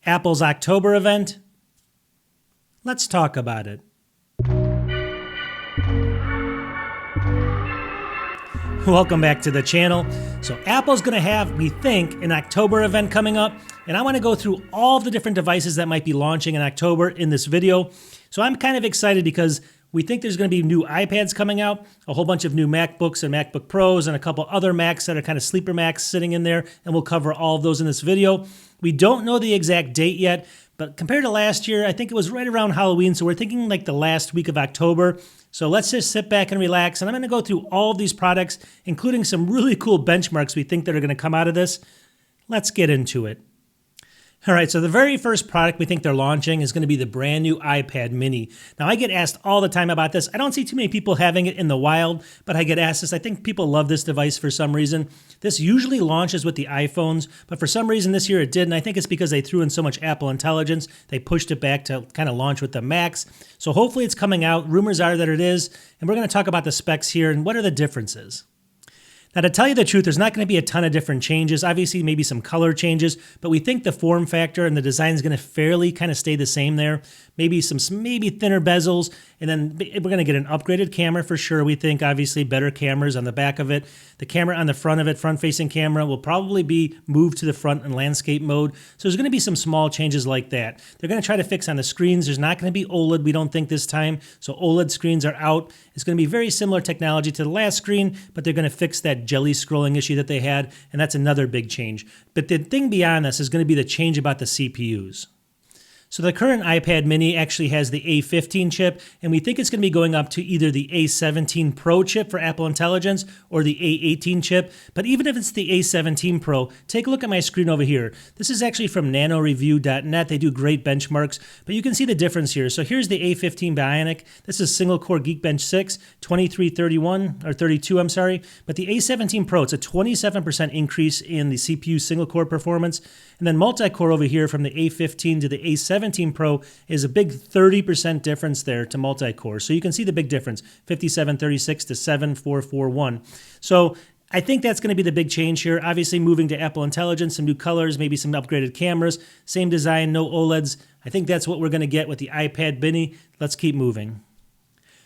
Apple's October event? Let's talk about it. Welcome back to the channel. So Apple's going to have, we think, an October event coming up, and I want to go through all the different devices that might be launching in October in this video. So I'm kind of excited because we think there's going to be new iPads coming out, a whole bunch of new MacBooks and MacBook Pros, and a couple other Macs that are kind of sleeper Macs sitting in there, and we'll cover all of those in this video. We don't know the exact date yet, but compared to last year, I think it was right around Halloween, so we're thinking like the last week of October. So let's just sit back and relax, and I'm going to go through all of these products, including some really cool benchmarks we think that are going to come out of this. Let's get into it. All right, so the very first product we think they're launching is going to be the brand new iPad mini. Now, I get asked all the time about this. I don't see too many people having it in the wild, but I get asked this. I think people love this device for some reason. This usually launches with the iPhones, but for some reason this year it didn't. I think it's because they threw in so much Apple intelligence. They pushed it back to kind of launch with the Macs. So hopefully it's coming out. Rumors are that it is, and we're going to talk about the specs here and what are the differences. Now, to tell you the truth, there's not going to be a ton of different changes. Obviously, maybe some color changes, but we think the form factor and the design is going to fairly kind of stay the same there. Maybe some thinner bezels, and then we're going to get an upgraded camera for sure. We think, obviously, better cameras on the back of it. The camera on the front of it, front-facing camera, will probably be moved to the front in landscape mode. So there's going to be some small changes like that. They're going to try to fix on the screens. There's not going to be OLED, we don't think this time. So OLED screens are out. It's going to be very similar technology to the last screen, but they're going to fix that jelly scrolling issue that they had, and that's another big change. But the thing beyond this is going to be the change about the CPUs. So the current iPad mini actually has the A15 chip, and we think it's going to be going up to either the A17 Pro chip for Apple Intelligence or the A18 chip. But even if it's the A17 Pro, take a look at my screen over here. This is actually from nanoreview.net. They do great benchmarks, but you can see the difference here. So here's the A15 Bionic. This is single-core Geekbench 6, 2331, or 32, I'm sorry. But the A17 Pro, it's a 27% increase in the CPU single-core performance. And then multi-core over here from the A15 to the A17 Pro is a big 30% difference there to multi-core. So you can see the big difference, 5736 to 7441. So I think that's going to be the big change here. Obviously moving to Apple Intelligence, some new colors, maybe some upgraded cameras, same design, no OLEDs. I think that's what we're going to get with the iPad mini. Let's keep moving.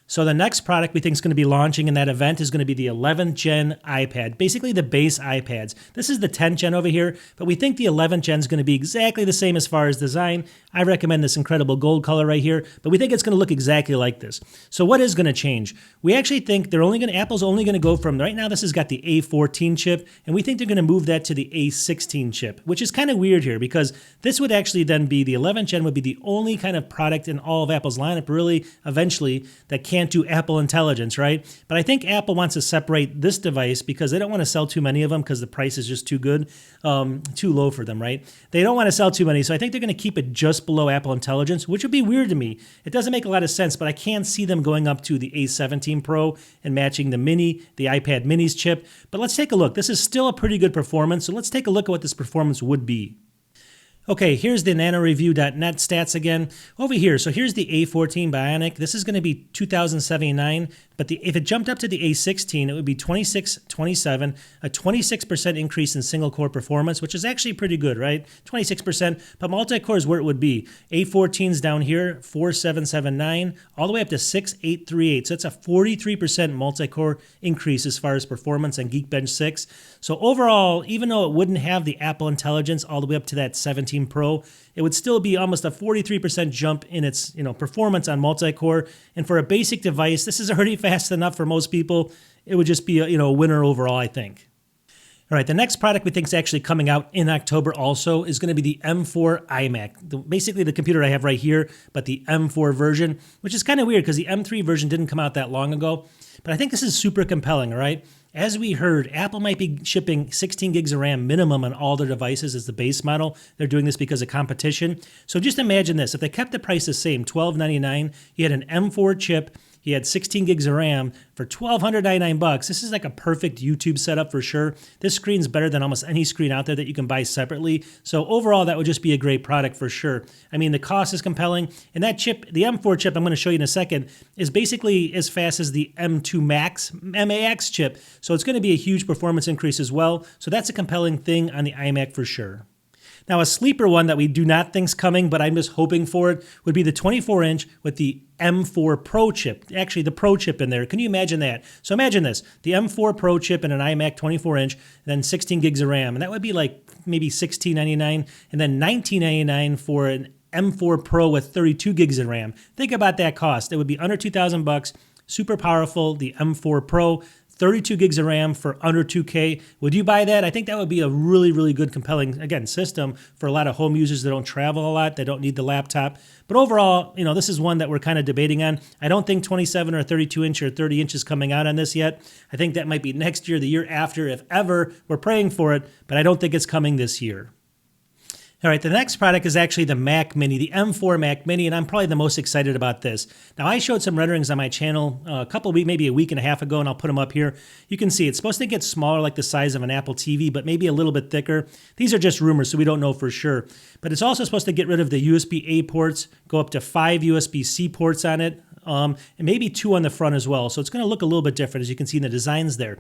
So the next product we think is going to be launching in that event is going to be the 11th gen iPad, basically the base iPads. This is the 10th gen over here, but we think the 11th gen is going to be exactly the same as far as design. I recommend this incredible gold color right here, but we think it's going to look exactly like this. So what is going to change? We actually think Apple's only going to go from, right now this has got the A14 chip, and we think they're going to move that to the A16 chip, which is kind of weird here because this would actually then be, the 11th gen would be the only kind of product in all of Apple's lineup really eventually that can't do Apple Intelligence, right? But I think Apple wants to separate this device because they don't want to sell too many of them because the price is just too good, too low for them, right? They don't want to sell too many, so I think they're going to keep it just below Apple Intelligence, which would be weird to me. It doesn't make a lot of sense, but I can see them going up to the A17 Pro and matching the mini, the iPad mini's chip. But let's take a look. This is still a pretty good performance, so let's take a look at what this performance would be. Okay, here's the nanoreview.net stats again. Over here, so here's the A14 Bionic. This is going to be 2079, but if it jumped up to the A16, it would be 2627, a 26% increase in single-core performance, which is actually pretty good, right? 26%, but multi-core is where it would be. A14's down here, 4779, all the way up to 6838. So it's a 43% multi-core increase as far as performance on Geekbench 6. So overall, even though it wouldn't have the Apple Intelligence all the way up to that 17 Pro, it would still be almost a 43% jump in its performance on multi-core. And for a basic device, this is already fast enough for most people. It would just be a winner overall, I think. All right, the next product we think is actually coming out in October also is going to be the M4 iMac. Basically the computer I have right here, but the M4 version, which is kind of weird because the M3 version didn't come out that long ago. But I think this is super compelling, all right? As we heard, Apple might be shipping 16 gigs of RAM minimum on all their devices as the base model. They're doing this because of competition. So just imagine this. If they kept the price the same, $1,299, you had an M4 chip, you had 16 gigs of RAM for $1,299. This is like a perfect YouTube setup for sure. This screen's better than almost any screen out there that you can buy separately. So overall, that would just be a great product for sure. I mean, the cost is compelling. And that chip, the M4 chip I'm going to show you in a second, is basically as fast as the M2 MAX chip. So it's going to be a huge performance increase as well. So that's a compelling thing on the iMac for sure. Now, a sleeper one that we do not think's coming, but I'm just hoping for it, would be the 24-inch with the M4 Pro chip. Actually, the Pro chip in there. Can you imagine that? So imagine this, the M4 Pro chip in an iMac 24-inch, then 16 gigs of RAM. And that would be like maybe $16.99 and then $19.99 for an M4 Pro with 32 gigs of RAM. Think about that cost. It would be under $2,000, super powerful, the M4 Pro, 32 gigs of RAM for under $2K. Would you buy that? I think that would be a really, really good, compelling, again, system for a lot of home users that don't travel a lot, that don't need the laptop. But overall, this is one that we're kind of debating on. I don't think 27 or 32 inch or 30 inch is coming out on this yet. I think that might be next year, the year after, if ever. We're praying for it, but I don't think it's coming this year. All right, the next product is actually the Mac Mini, the M4 Mac Mini, and I'm probably the most excited about this. Now, I showed some renderings on my channel a couple of weeks, maybe a week and a half ago, and I'll put them up here. You can see it's supposed to get smaller, like the size of an Apple TV, but maybe a little bit thicker. These are just rumors, so we don't know for sure. But it's also supposed to get rid of the USB-A ports, go up to 5 USB-C ports on it, and maybe 2 on the front as well. So it's going to look a little bit different, as you can see in the designs there.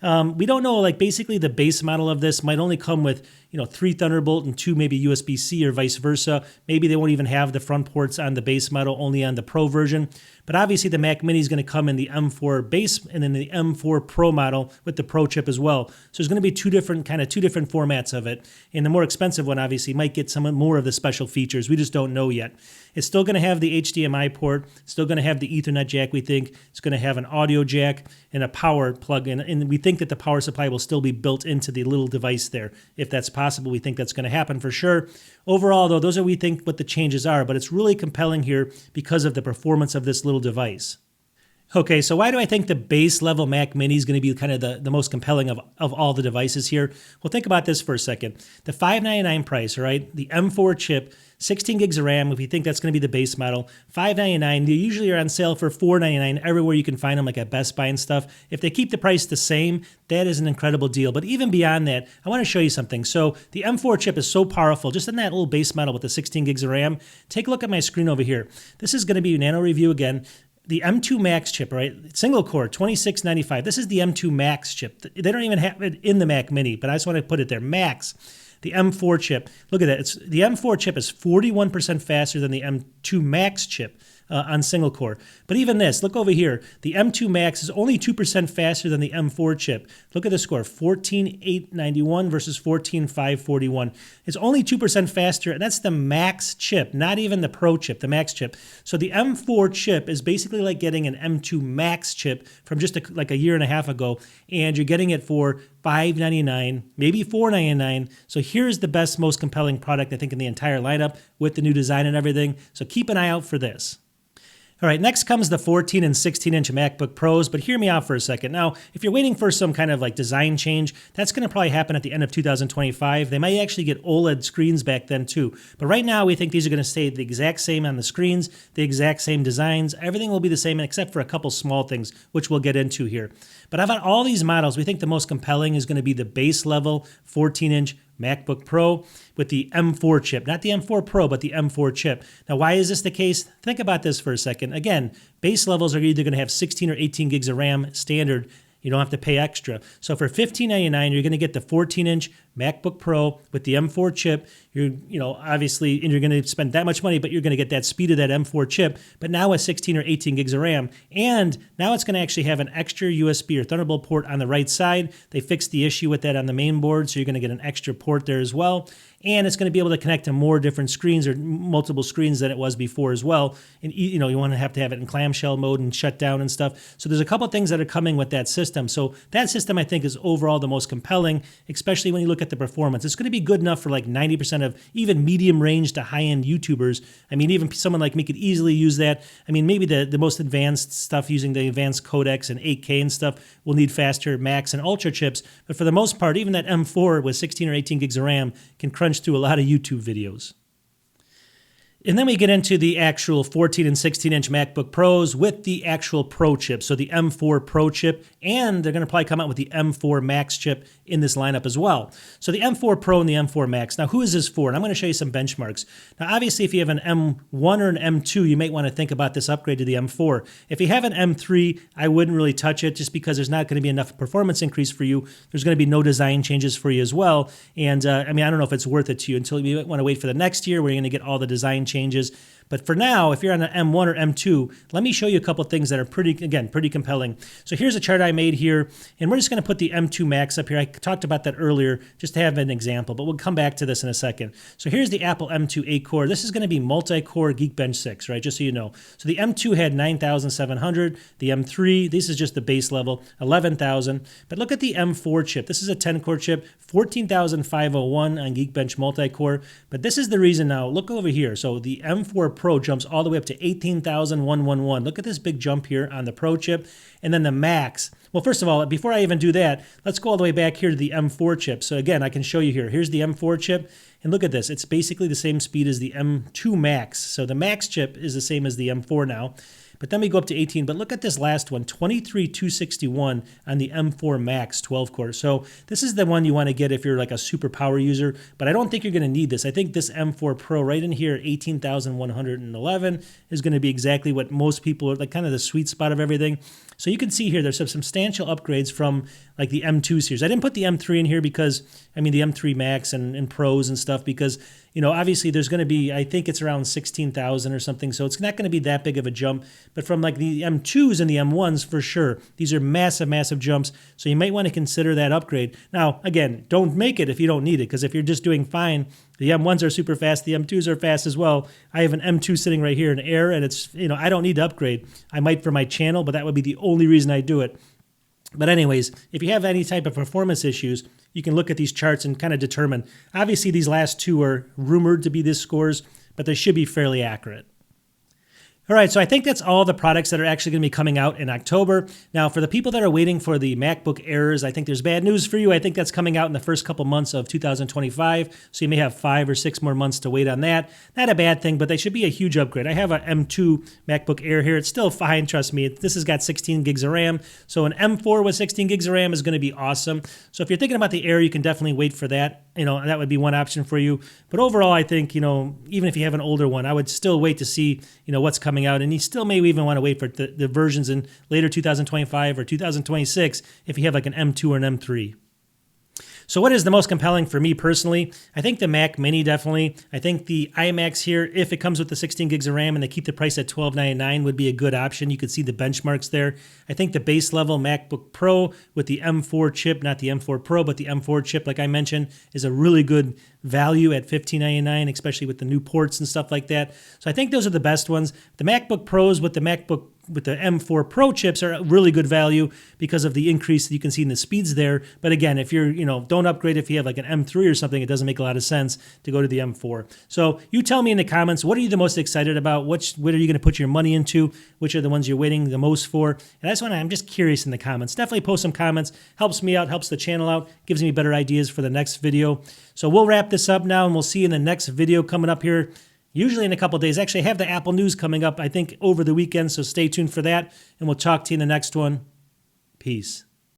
We don't know, like basically the base model of this might only come with, 3 Thunderbolt and 2 maybe USB-C or vice versa. Maybe they won't even have the front ports on the base model, only on the Pro version. But obviously the Mac Mini is going to come in the M4 base and then the M4 Pro model with the Pro chip as well. So there's going to be two different formats of it. And the more expensive one obviously might get some more of the special features. We just don't know yet. It's still going to have the HDMI port, still going to have the Ethernet jack, we think. It's going to have an audio jack and a power plug-in. And we think that the power supply will still be built into the little device there. If that's possible, we think that's going to happen for sure. Overall, though, those are, we think, what the changes are. But it's really compelling here because of the performance of this little device. Okay, so why do I think the base level Mac Mini is going to be kind of the most compelling of all the devices here? Well, think about this for a second. The $599 price, right? The M4 chip, 16 gigs of RAM, if you think that's going to be the base model, $599. They usually are on sale for $499 everywhere you can find them, like at Best Buy and stuff. If they keep the price the same, that is an incredible deal. But even beyond that, I want to show you something. So the M4 chip is so powerful, just in that little base model with the 16 gigs of RAM. Take a look at my screen over here. This is going to be Nano Review again. The M2 Max chip, right? Single core, $26.95. This is the M2 Max chip. They don't even have it in the Mac Mini, but I just want to put it there. Max. The M4 chip. Look at that. The M4 chip is 41% faster than the M2 Max chip on single core. But even this, look over here. The M2 Max is only 2% faster than the M4 chip. Look at the score, 14,891 versus 14,541. It's only 2% faster, and that's the Max chip, not even the Pro chip, the Max chip. So the M4 chip is basically like getting an M2 Max chip from just like a year and a half ago, and you're getting it for $599, maybe $499. So here's the best, most compelling product, I think, in the entire lineup with the new design and everything. So keep an eye out for this. All right, next comes the 14 and 16-inch MacBook Pros, but hear me out for a second. Now, if you're waiting for some kind of like design change, that's going to probably happen at the end of 2025. They might actually get OLED screens back then too. But right now, we think these are going to stay the exact same on the screens, the exact same designs. Everything will be the same except for a couple small things, which we'll get into here. But out of all these models, we think the most compelling is going to be the base level 14-inch MacBook Pro with the M4 chip. Not the M4 Pro, but the M4 chip. Now, why is this the case? Think about this for a second. Again, base levels are either going to have 16 or 18 gigs of RAM standard. You don't have to pay extra. So for $15.99, you're going to get the 14-inch MacBook Pro with the M4 chip. You're obviously, and you're going to spend that much money, but you're going to get that speed of that M4 chip. But now with 16 or 18 gigs of RAM, and now it's going to actually have an extra USB or Thunderbolt port on the right side. They fixed the issue with that on the main board, so you're going to get an extra port there as well. And it's going to be able to connect to more different screens or multiple screens than it was before as well. And you want to have it in clamshell mode and shut down and stuff. So there's a couple things that are coming with that system. So that system, I think, is overall the most compelling, especially when you look at the performance. It's going to be good enough for like 90% of even medium range to high-end YouTubers. I mean, even someone like me could easily use that. I mean, maybe the most advanced stuff using the advanced codecs and 8K and stuff will need faster Max and Ultra chips. But for the most part, even that M4 with 16 or 18 gigs of RAM can crunch through a lot of YouTube videos. And then we get into the actual 14 and 16-inch MacBook Pros with the actual Pro chip. So the M4 Pro chip, and they're going to probably come out with the M4 Max chip in this lineup as well. So the M4 Pro and the M4 Max. Now, who is this for? And I'm going to show you some benchmarks. Now, obviously, if you have an M1 or an M2, you might want to think about this upgrade to the M4. If you have an M3, I wouldn't really touch it just because there's not going to be enough performance increase for you. There's going to be no design changes for you as well. And I mean, I don't know if it's worth it to you until you want to wait for the next year where you're going to get all the design changes. But for now, if you're on an M1 or M2, let me show you a couple of things that are pretty compelling. So here's a chart I made here, and we're just going to put the M2 Max up here. I talked about that earlier just to have an example, but we'll come back to this in a second. So here's the Apple M2 8-core. This is going to be multi-core Geekbench 6, right, just so you know. So the M2 had 9,700. The M3, this is just the base level, 11,000. But look at the M4 chip. This is a 10-core chip, 14,501 on Geekbench multi-core. But this is the reason now. Look over here. So the M4 Pro jumps all the way up to 18,111. Look at this big jump here on the Pro chip. And then the Max. Well, first of all, before I even do that, let's go all the way back here to the M4 chip. So again, I can show you here. Here's the M4 chip. And look at this. It's basically the same speed as the M2 Max. So the Max chip is the same as the M4 now. But then we go up to 18. But look at this last one, 23,261 on the M4 Max 12-core. So this is the one you want to get if you're like a super power user. But I don't think you're going to need this. I think this M4 Pro right in here, 18,111, is going to be exactly what most people are, like kind of the sweet spot of everything. So you can see here there's some substantial upgrades from like the M2 series. I didn't put the M3 in here because, I mean, the M3 Max and Pros and stuff because, you know, obviously there's going to be, I think it's around 16,000 or something. So it's not going to be that big of a jump. But from like the M2s and the M1s, for sure, these are massive, massive jumps. So you might want to consider that upgrade. Now, again, don't make it if you don't need it because if you're just doing fine, the M1s are super fast. The M2s are fast as well. I have an M2 sitting right here in Air, and it's, you know, I don't need to upgrade. I might for my channel, but that would be the only reason I do it. But anyways, if you have any type of performance issues, you can look at these charts and kind of determine. Obviously, these last two are rumored to be this scores, but they should be fairly accurate. All right, so I think that's all the products that are actually going to be coming out in October. Now, for the people that are waiting for the MacBook Airs, I think there's bad news for you. I think that's coming out in the first couple months of 2025, so you may have 5 or 6 more months to wait on that. Not a bad thing, but they should be a huge upgrade. I have an M2 MacBook Air here. It's still fine, trust me. This has got 16 gigs of RAM, so an M4 with 16 gigs of RAM is going to be awesome. So if you're thinking about the Air, you can definitely wait for that. You know, that would be one option for you. But overall, I think, you know, even if you have an older one, I would still wait to see, you know, what's coming out. And you still may even want to wait for the versions in later 2025 or 2026 if you have like an M2 or an M3. So what is the most compelling for me personally? I think the Mac Mini definitely. I think the iMacs here, if it comes with the 16 gigs of RAM and they keep the price at $1299, would be a good option. You could see the benchmarks there. I think the base level MacBook Pro with the M4 chip, not the M4 Pro, but the M4 chip, like I mentioned, is a really good value at $1599, especially with the new ports and stuff like that. So I think those are the best ones. The MacBook Pros with the M4 Pro chips are a really good value because of the increase that you can see in the speeds there. But again, if you're, you know, don't upgrade if you have like an M3 or something, it doesn't make a lot of sense to go to the M4. So you tell me in the comments, what are you the most excited about? What are you going to put your money into? Which are the ones you're waiting the most for? And I'm just curious in the comments. Definitely post some comments. Helps me out, helps the channel out, gives me better ideas for the next video. So we'll wrap this up now and we'll see you in the next video coming up here. Usually in a couple of days. Actually, I have the Apple News coming up, I think, over the weekend, so stay tuned for that, and we'll talk to you in the next one. Peace.